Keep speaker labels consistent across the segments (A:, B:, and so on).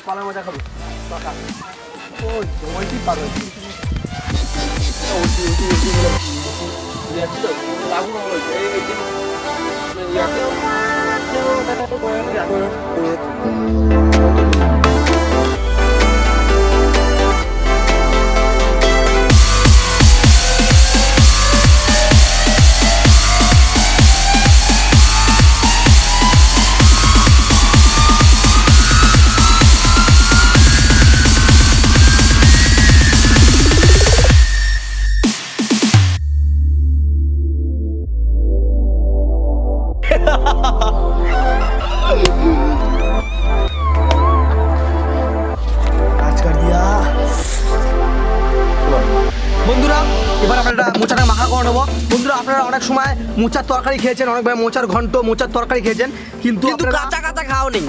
A: কলার মোচা খাবো মাখা। ও জমাইটি পারো বন্ধুরা। এবার আমরা মোচাটা মাখা করে নেবো। বন্ধুরা আপনারা অনেক সময় মোচার তরকারি খেয়েছেন, অনেকবার মোচার ঘন্ট মোচার তরকারি খেয়েছেন, কিন্তু
B: কাঁচা কাঁচা খাও নেই।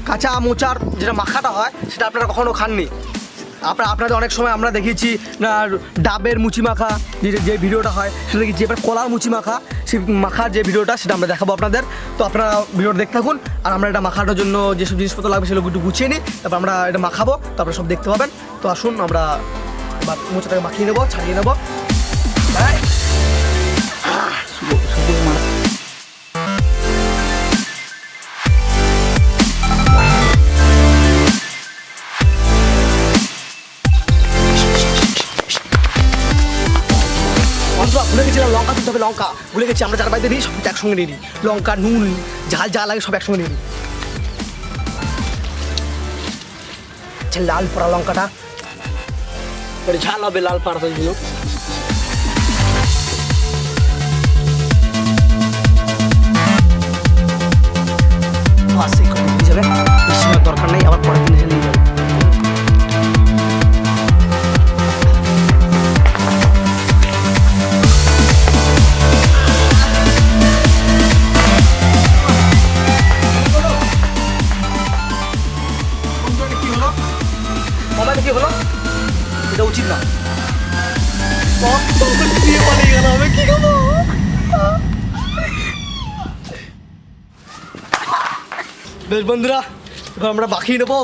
A: কাঁচা মোচার যেটা মাখাটা হয় সেটা আপনারা কখনো খাননি। আপনাদের অনেক সময় আমরা দেখিয়েছি ডাবের মুচি মাখা যে ভিডিওটা হয় সেটা দেখি, এবার কলার মুচি মাখা সেই মাখার যে ভিডিওটা সেটা আমরা দেখাবো আপনাদের। তো আপনারা ভিডিওটা দেখতে থাকুন। আর আমরা এটা মাখাটার জন্য যেসব জিনিসপত্র লাগবে সেগুলো একটু গুছিয়ে নিই, তারপর আমরা এটা মাখাবো, তারপরে সব দেখতে পাবেন। তো আসুন আমরা এবার মোচাটাকে মাখিয়ে নেবো, ছাড়িয়ে নেবো। ভুলে গেছিলাম লঙ্কা তুলতে হবে, লঙ্কা ভুলে গেছি। আমরা যার বাড়িতে নিই সব একসঙ্গে নিয়ে নিই, লঙ্কা নুন ঝাল যা লাগে সব একসঙ্গে নিয়ে নিই। লাল পড়া লঙ্কাটা
B: ঝাল হবে, লাল পাড়ার জন্য।
A: যাবে বেশি দরকার নেই, আবার পরের দিন নিয়ে যাবে। কি হলো? এটা উচিত না। কি খাবো? বেশ বন্ধুরা, এবার আমরা মাখিয়ে নেবো,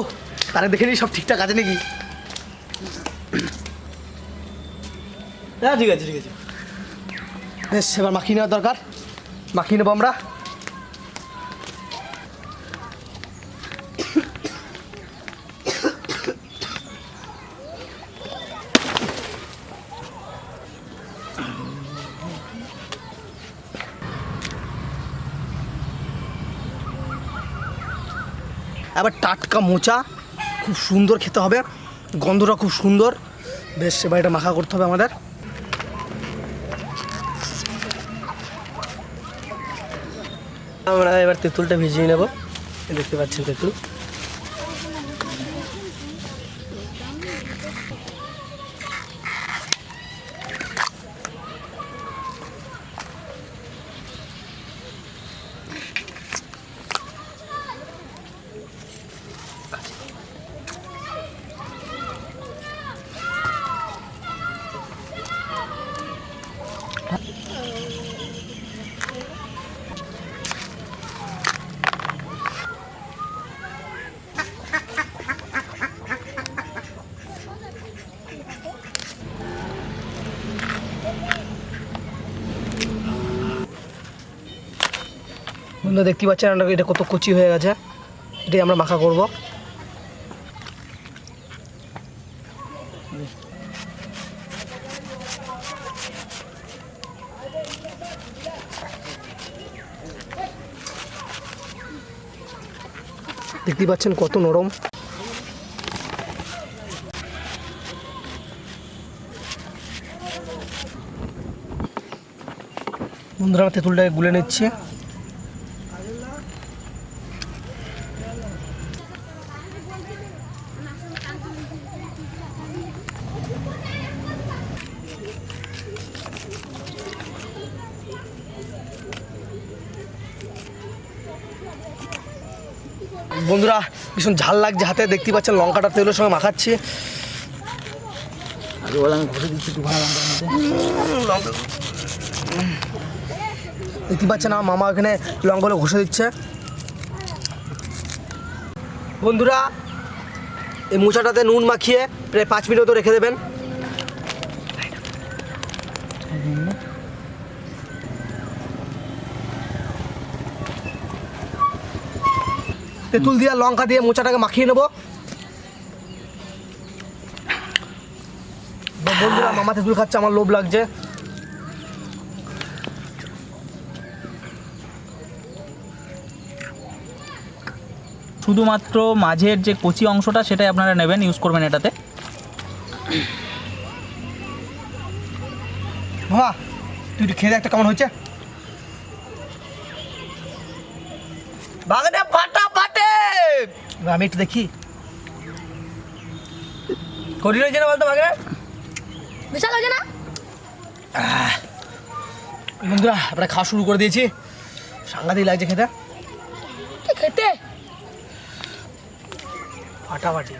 A: তাহলে দেখে নিই সব ঠিকঠাক আছে নাকি। হ্যাঁ ঠিক আছে ঠিক আছে। বেশ এবার মাখিয়ে নেওয়ার দরকার, মাখিয়ে নেবো আমরা। এবার টাটকা মোচা খুব সুন্দর খেতে হবে, গন্ধটা খুব সুন্দর। বেশ এবার এটা মাখা করতে হবে আমাদের। আমরা এবার তেঁতুলটা ভিজিয়ে নেব, দেখতে পাচ্ছেন তেঁতুল। বন্ধুরা দেখতে পাচ্ছেন এটা কত কচি হয়ে গেছে, এটাই আমরা মাখা করব। দেখতে পাচ্ছেন কত নরম। বন্ধুরা আমরা তেঁতুলটাকে গুলে নিচ্ছে। বন্ধুরা ভীষণ ঝাল লাগছে হাতে, দেখতে পাচ্ছেন লঙ্কাটা তেলের সঙ্গে মাখাচ্ছি। দেখতে পাচ্ছেন আমার মামা এখানে লঙ্কাগুলো ঘষে দিচ্ছে। বন্ধুরা এই মোচাটাতে নুন মাখিয়ে প্রায় 5 মিনিট মতো রেখে দেবেন। তেঁতুল দিয়ে লঙ্কা দিয়ে মোচাটাকে মাখিয়ে নেবো। বন্ধুরা মামা তেঁতুল খাচ্ছে, আমার লোভ লাগছে।
C: শুধুমাত্র মাঝের যে কচি অংশটা সেটাই আপনারা নেবেন, ইউজ করবেন এটাতে।
A: মামা তুই একটু খেয়ে দেখ একটা কেমন হয়েছে।
B: বাগানে ফাটা ফাটে।
A: আমি একটু দেখি।
B: করি রয়েছে না বলতো বাগানে?
D: বিশাল হয়েছে না?
A: বন্ধুরা আমরা খাওয়া শুরু করে দিয়েছি, সাংঘাতিক লাগছে খেতে,
D: কি খেতে?
A: ফাটাফাটি।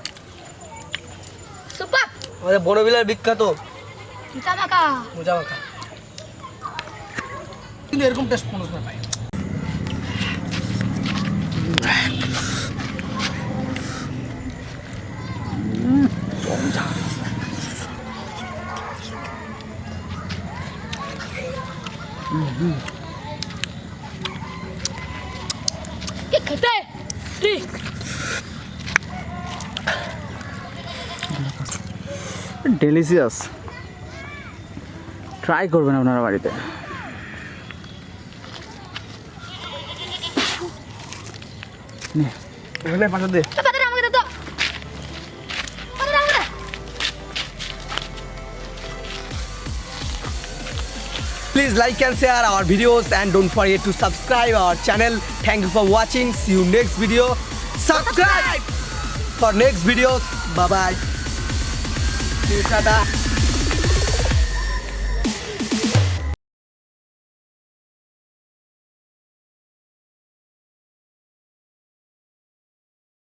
D: সুপার
A: আমাদের বনবিলার বিখ্যাত
D: মোচা মাখা।
A: মোচা মাখা, কিন্তু এরকম টেস্ট কোনো সময় পাই না।
D: কি খেতে? কি?
C: ডেলিশিয়াস, ট্রাই করবেন আপনারা বাড়িতে।
A: এখানে পাঠা দে।
D: পাতাটা আমাকে দে তো। পাতাটা আমাকে দে।
A: Please like and share our videos and don't forget to subscribe our channel. Thank you for watching. See you next video. Subscribe for next videos. Bye bye. See you, tata.